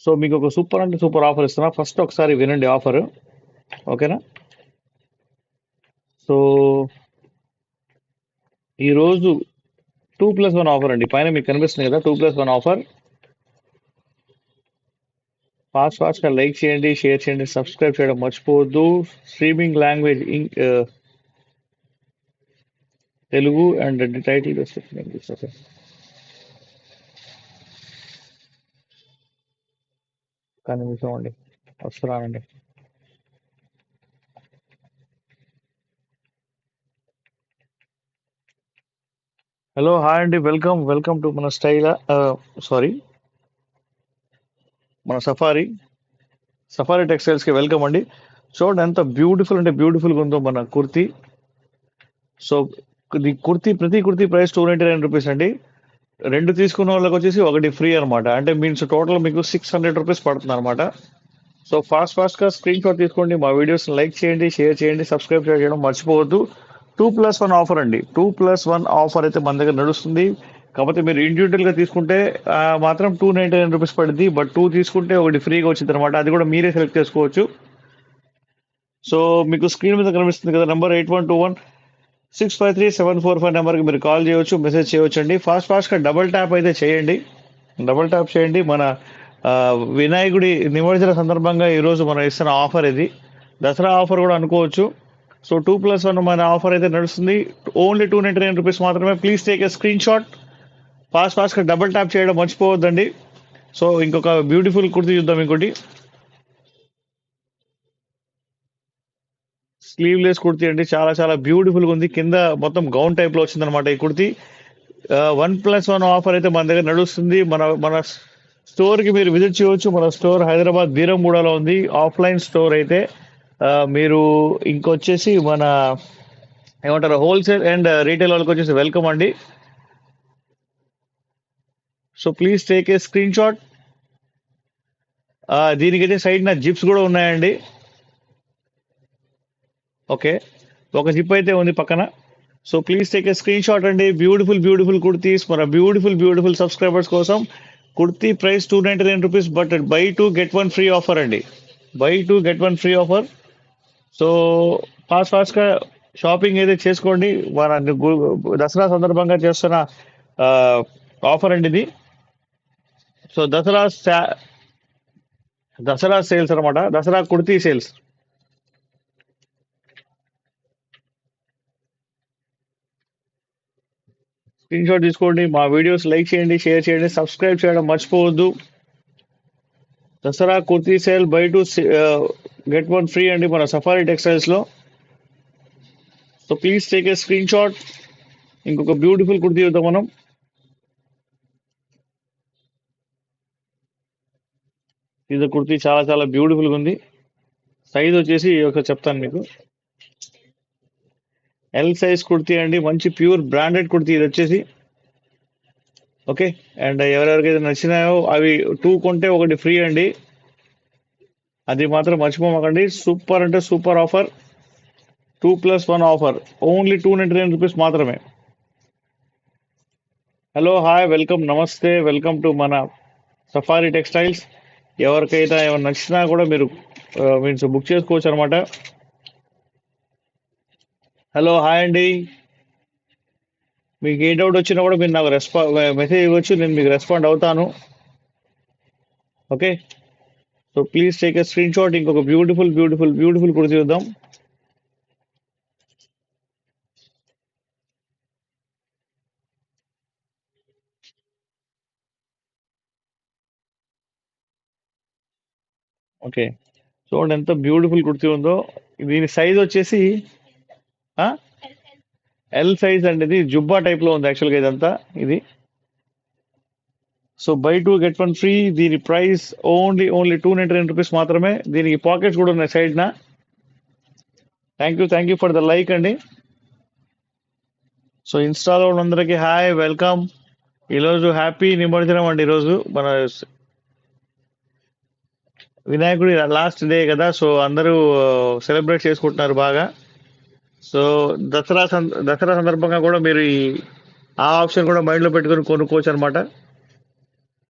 So మీకు ఒక super అంటే సూపర్ ఆఫర్ ఇస్తున్నా. ఫస్ట్ ఒకసారి వినండి ఆఫర్, ఓకేనా? సో ఈరోజు 2+1 ఆఫర్ అండి. పైన మీకు కనిపిస్తుంది కదా 2+1 ఆఫర్. ఫాస్ట్గా లైక్ చేయండి, షేర్ చేయండి, సబ్స్క్రైబ్ చేయడం మర్చిపోవద్దు. Streaming language Telugu and title English. Okay, కానీ నిమిషం అండి, వస్తున్నానండి. హలో, హాయ్ అండి, వెల్కమ్ వెల్కమ్ టు మన సారీ మన సఫారీ టెక్స్టైల్స్కి వెల్కమ్ అండి. చూడండి ఎంత బ్యూటిఫుల్ అంటే బ్యూటిఫుల్గా ఉందో మన కుర్తీ. సో ప్రతి కుర్తీ ప్రైస్ 299 రూపీస్ అండి. రెండు తీసుకున్న వాళ్ళకి వచ్చేసి ఒకటి ఫ్రీ అనమాట. అంటే మీన్స్ టోటల్ మీకు 600 రూపీస్ పడుతుంది అనమాట. సో ఫాస్ట్గా స్క్రీన్ షాట్ తీసుకోండి, మా వీడియోస్ లైక్ చేయండి, షేర్ చేయండి, సబ్స్క్రైబ్ చేయడం మర్చిపోవద్దు. 2+1 ఆఫర్ అండి. 2+1 ఆఫర్ అయితే మన దగ్గర నడుస్తుంది. కాకపోతే మీరు ఇండివిజువల్గా తీసుకుంటే మాత్రం 299 రూపీస్ పడుద్ది. బట్ 2 తీసుకుంటే ఒకటి ఫ్రీగా వచ్చింది అనమాట. అది కూడా మీరే సెలెక్ట్ చేసుకోవచ్చు. సో మీకు స్క్రీన్ మీద కనిపిస్తుంది కదా నెంబర్ 8121-653-745 నెంబర్కి మీరు కాల్ చేయవచ్చు, మెసేజ్ చేయవచ్చు అండి. ఫాస్ట్గా డబుల్ ట్యాప్ అయితే చేయండి. మన వినాయకుడి నిమజ్జన సందర్భంగా ఈరోజు మనం ఇస్తున్న ఆఫర్ ఇది. దసరా ఆఫర్ కూడా అనుకోవచ్చు. సో 2+1 మన ఆఫర్ అయితే నడుస్తుంది. ఓన్లీ 299 రూపీస్ మాత్రమే. Please take a screen shot. ఫాస్ట్గా డబుల్ ట్యాప్ చేయడం మర్చిపోవద్దండి. సో ఇంకొక బ్యూటిఫుల్ కుర్తీ చూద్దాం. ఇంకోటి స్లీవ్లెస్ కుర్తీ అండి. చాలా చాలా బ్యూటిఫుల్గా ఉంది. కింద మొత్తం గౌన్ టైప్లో వచ్చిందనమాట ఈ కుర్తీ. 1+1 ఆఫర్ అయితే మన దగ్గర నడుస్తుంది. మన స్టోర్కి మీరు విజిట్ చేయవచ్చు. మన స్టోర్ హైదరాబాద్ బీరంగూడలో ఉంది. ఆఫ్లైన్ స్టోర్ అయితే మీరు ఇంకొచ్చేసి మన ఏమంటారు హోల్సేల్ అండ్ రీటైల్ వాళ్ళకి వచ్చేసి వెల్కమ్ అండి. So please take a screen shot. దీనికైతే సైడ్ నా జిప్స్ కూడా ఉన్నాయండి. ఓకే, ఒక జిప్ అయితే ఉంది పక్కన. So please take a screen shot అండి. బ్యూటిఫుల్ కుర్తీస్ మన బ్యూటిఫుల్ సబ్స్క్రైబర్స్ కోసం. Kurti price 299 rupees, but buy 2 get 1 free offer అండి. Buy 2 get 1 free offer. So ఫాస్ట్గా షాపింగ్ అయితే చేసుకోండి. మన దసరా సందర్భంగా చేస్తున్న ఆఫర్ అండి ఇది. సో దసరా సేల్స్ అనమాట, Dussehra kurti sales. Screen shot తీసుకోండి, మా వీడియోస్ లైక్ చేయండి, షేర్ చేయండి, సబ్స్క్రైబ్ చేయడం మర్చిపోవద్దు. Dussehra kurti sale buy 2 get 1 free అండి మన సఫారీ టెక్స్టైల్స్లో. So please take a screen shot. ఇంకొక బ్యూటిఫుల్ కుర్తీ చూద్దాం మనం. ఇది కుర్తీ చాలా చాలా బ్యూటిఫుల్గా ఉంది. సైజ్ వచ్చేసి చెప్తాను మీకు. ఎల్ సైజ్ కుర్తీ అండి. మంచి ప్యూర్ బ్రాండెడ్ కుర్తీ ఇది వచ్చేసి. ఓకే, అండ్ ఎవరెవరికైతే నచ్చినాయో అవి 2 కొంటే ఒకటి ఫ్రీ అండి. అది మాత్రం మర్చిపోమాకండి. సూపర్ అంటే super offer. 2+1 offer. Only 299 rupees మాత్రమే. హలో, హాయ్, వెల్కమ్, నమస్తే, వెల్కమ్ టు మన సఫారీ టెక్స్టైల్స్. ఎవరికైతే ఏమైనా నచ్చినా కూడా మీరు మీన్స్ బుక్ చేసుకోవచ్చు అనమాట. హలో, హాయ్ అండి. మీకు ఏ డౌట్ వచ్చినా కూడా మీరు నాకు మెసేజ్ ఇవ్వచ్చు, నేను మీకు రెస్పాండ్ అవుతాను. Okay, so please take a screen shot. ఇంకొక బ్యూటిఫుల్ కుర్తీ చూద్దాం. ఓకే, చూడండి ఎంత బ్యూటిఫుల్ కుర్తీ ఉందో. దీని సైజ్ వచ్చేసి ఎల్ సైజ్ అండి. ఇది జుబ్బా టైప్ లో ఉంది యాక్చువల్గా ఇదంతా ఇది. So by 2 get 1 free. దీని ప్రైస్ ఓన్లీ 299 రూపీస్ మాత్రమే. దీనికి పాకెట్స్ కూడా ఉన్నాయి సైడ్ నా. Thank you for the like అండి. సో ఇన్స్టాలో ఉన్నందరికీ హాయ్, వెల్కమ్. ఈరోజు హ్యాపీ నిమజ్జనం అండి. ఈరోజు మన వినాయకుడి లాస్ట్ డే కదా, సో అందరూ సెలబ్రేట్ చేసుకుంటున్నారు బాగా. సో దసరా సందర్భంగా కూడా మీరు ఆ ఆప్షన్ కూడా మైండ్లో పెట్టుకొని కొనుక్కోవచ్చు అనమాట.